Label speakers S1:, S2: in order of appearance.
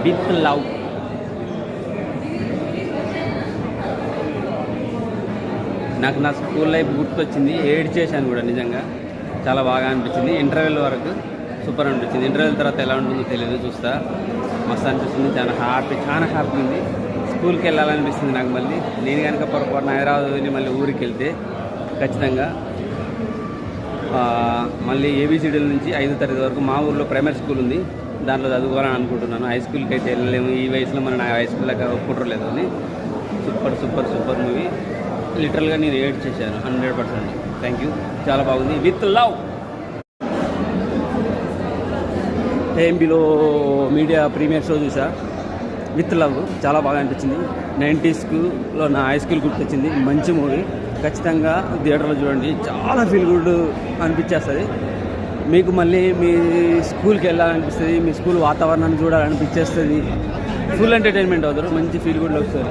S1: With love. నాకు నా school life గుర్తొచ్చింది, ఏడ్చేసాను కూడా. నిజంగా చాలా బాగా అనిపించింది. ఇంటర్వెల్ వరకు సూపర్ అనిపించింది. ఇంటర్వెల్ తర్వాత ఎలా ఉంటుందో తెలియదు, చూస్తా. మస్తు అనిపిస్తుంది, చాలా హ్యాపీ ఉంది. స్కూల్కి వెళ్ళాలనిపిస్తుంది నాకు. మళ్ళీ నేను కనుక పొరపాటున హైదరాబాద్ వెళ్ళి మళ్ళీ ఊరికి వెళ్తే ఖచ్చితంగా మళ్ళీ ఏబిసిడీల నుంచి 5వ తరగతి వరకు మా ఊర్లో ప్రైమరీ స్కూల్ ఉంది, దాంట్లో చదువుకోవాలని అనుకుంటున్నాను. హై స్కూల్కి అయితే వెళ్ళలేము, ఈ వయసులో మన హై స్కూల్ దాకా ఒప్పుకుంటారు లేదు అని. Super super super movie. లిటరల్గా నేను ఏడ్ చేశాను 100%. థ్యాంక్ యూ, చాలా బాగుంది. With love. ఏఎంబీలో మీడియా ప్రీమియర్ షో చూసా, విత్ లవ్. చాలా బాగా అనిపించింది. 90స్లో నా హై స్కూల్ గుర్తొచ్చింది. మంచి మూవీ, ఖచ్చితంగా థియేటర్లో చూడండి. చాలా ఫీల్ గుడ్ అనిపించేస్తుంది మీకు. మళ్ళీ మీ స్కూల్కి వెళ్ళాలనిపిస్తుంది, మీ స్కూల్ వాతావరణాన్ని చూడాలనిపించేస్తుంది. ఫుల్ ఎంటర్టైన్మెంట్ అవుతారు, మంచి ఫీల్ గుడ్ వస్తుంది.